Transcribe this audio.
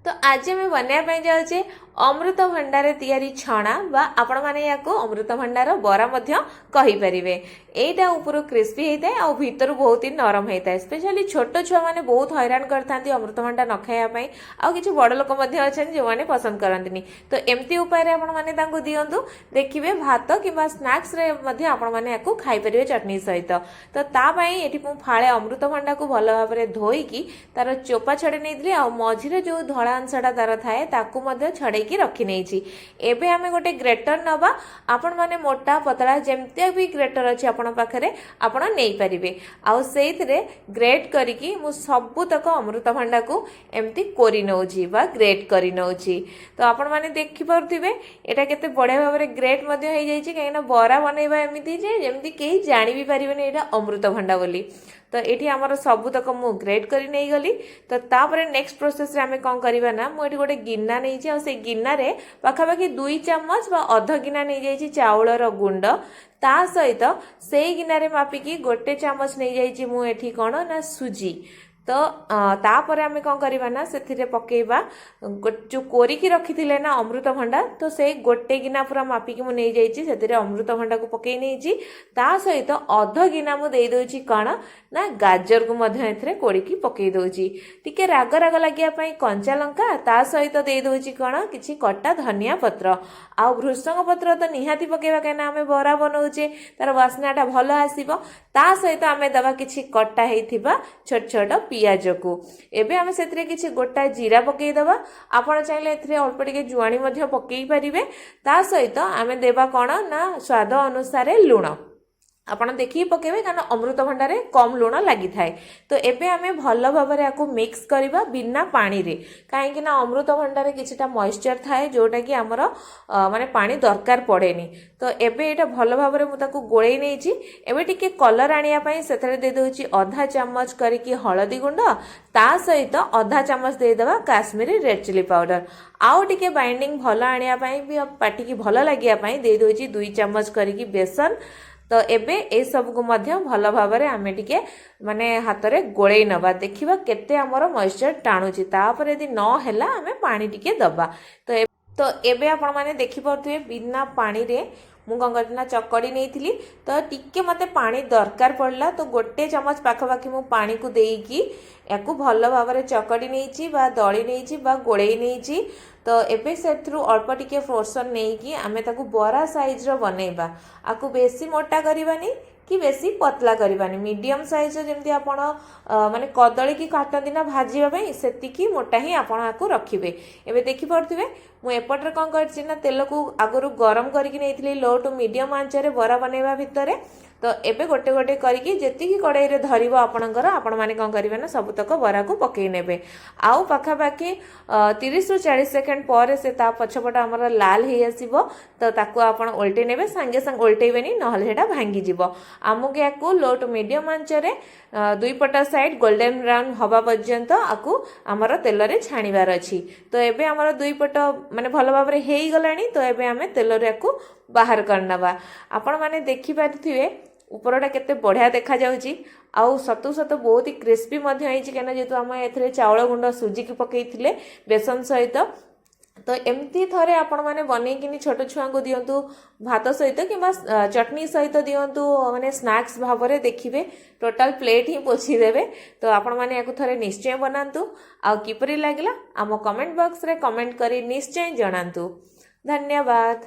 तो आज आम बनवाई जाऊे अमृतभंडार तैयारी छणा बा आपण मैंने या अमृतभंडार बरा कहींपारे। एटा ऊपर क्रिस्पी होता है भीतर बहुत ही नरम होता है। स्पेशली छोट छुआ मैंने बहुत हैरान करते अमृतभंडा न खायापाई आ कि बड़ लोक जो मैंने पसंद करती। तो एमती उपाय आपण मैंने दिंतु देखिए भात कि स्नाक्स आपण मैंने खाईपारे चटनी सहित। तो तापाई फाड़े अमृतभंडा को भल भाव धोईकी तार चोपा छड़े नहीं मझिरे जो धड़ा अंशटा तार थाए ताकू छड़े रखी नहीं। एबे आमे गोटे ग्रेटर नबा आपण माने मोटा पतला जेमते भी ग्रेटर अछि आपण पाखरे आपण नै परिबे आ सेइथरे ग्रेट करिकी मु सबु तक अमृतभंडा को एमती कोरी नउची बा ग्रेट करी नउची। तो आपण माने देखि परथिबे एटा केते बढ़िया भाव रे ग्रेट मध्ये होई जाईची काईना बरा बनेबा एमिति जे जेमती केही जानि भी परिबेनी एटा अमृतभंडा बोली। तो ये आमर सबू तक मु ग्रेट करी नहीं गली। तो तापर नेक्स्ट प्रोसेस रे आमे कौन करिबा ना मु एठी गोटे गिन्ना नहीं आ से गिन्ना रे पाखापाखि 2 चम्मच बा अध गिन्ना नहीं जाइछि चाउलर गुंड ता सहित से गिन्ना रे मापिकी गोटे चम्मच नहीं जाइछि मु एठी कोन ना सुजी। तो तापर आमे कौन करिबा ना सेथिरे पकेइबा जो कोरिकी रखिथिले ना अमृतभंडा तो से गोटे गिना पूरा मापिकी मु नहीं जाइछि सेथिरे अमृतभंडा को पकेइ नैछि ता सहित अध गिना मु देई दोछि कण ना गाजर को मध्य एथिरे कोरिकी पकेइ दोछि टिके राग राग लागिया पई कंचा लंका ता सहित देई दोछि कण किछि कटा धनिया पत्र आ भृषंग पत्र तो निहाती पकेइबा काना आमे बरा बनौचे तार वासनाटा भलो आसीबो ता सहित आमे दबा किछि कटा हेइथिबा छोट छोट पियाज को एबे आमे सेतरे किछि गोटा जीरा पकेइ दबा आपण चाहिले एथरे अल्प टिके जुआणी मध्य पकेइ परिबे ता सहित आमे देबा कोन ना स्वाद अनुसार लूण आपण देखि पकेबे कारण अमृतभंडार कम लूण लगी थाए। तो एबे आमे भल भाव रे आकु मिक्स करिबा बिना पानी रे काहे ना अमृतभंडार किछटा मॉइस्चर थाए जोटा कि हमर माने पानी दरकार पड़ेनी। तो एबे एटा भल भाव रे मु ताकु गोळेई नेछि एबे टिके कलर आनिया पई सेथरे दे दोछि आधा चम्मच करिकि हळदी गुंड ता सहित आधा चम्मच दे देबा काश्मीरी रेड चिली पाउडर आउ टिके बाइंडिंग भल आनिया पई भी पाटी की भल लागिया पई दे दोछि 2 चम्मच करिकि बेसन। तो एबे ए सब को मध्य भल भाव रे आमे टिके माने हाथ रे गोळेई नबा देखिबा केते हमर मॉइस्चर टाणुची तापर यदि न हैला आमे पानी टिके दबा। तो एबे आपण माने देखि परथुए बिना पानी रे मु कौन करना चकड़ी नहीं थी। तो टिके मते पानी दरकार पड़ला तो गोटे चम्मच पाखापाखि मु पानी को देकी याकू भल भाव रे चकड़ी नहीं बा दली नहीं बा गोळेई नहीं। तो एबे सेथरु अल्प टिके पोर्शन नहीं कि आमे ताकू बरा साइज रो बनेबा आकू बेसी मोटा करबानी कि बेसी पतला करबानी मीडियम साइज जेमती आपण माने कदली की काटंदी ना भाजीबा पई सेतिकी मोटा ही आपण आकू रखिबे। एबे देखि परथिबे मु एपटरे कोन करछि ना तेल को आगरु गरम करके नेइथिली लो टू मीडियम आंच रे बरा बनेबा भितरे। तो एबे गोटे गोटे करिकी जेतिकी कड़ाई रे धरिबो आपणकर आपण माने कोन करिवे ना सब तक बरा को पकेई नेबे आउ पाखापाखि 30 रु 40 सेकेंड पर से ता पछपटा हमर लाल हे आसीबो। तो ताकू आपण उल्टे नेबे संगे संग उल्टेबेनी नहले हेडा भांगी जिवो। आमुके याकू लो टू मीडियम आंच रे दुई पटा साइड गोल्डन ब्राउन हवा पर्यंत आकू हमर तेल रे छाणीबार अछि। तो एबे हमर दुई पट माने भल भाव रे हेई गलानी। तो एबे हमें तेल रे आकू बाहर करनबा आपण माने देखि पारथिवे ऊपरटा केते बढ़िया देखा जाउची आउ सतु सत बहुत ही क्रिस्पी मध्ये आइची केना जेतु हम एथरे चावल गुंड सुजी की पकेइथिले बेसन सहित। तो एमती थरे आपण माने बनेकिनी छोट छुआ को दियंतु भात सहित किबा चटनी सहित दियंतु माने स्नैक्स भाव रे देखिबे टोटल प्लेट ही पोछि देबे। तो आपण माने याकु थरे निश्चय बनांतु आ किपरि लागला आम कमेंट बॉक्स रे कमेंट करी निश्चय जणांतु। धन्यवाद।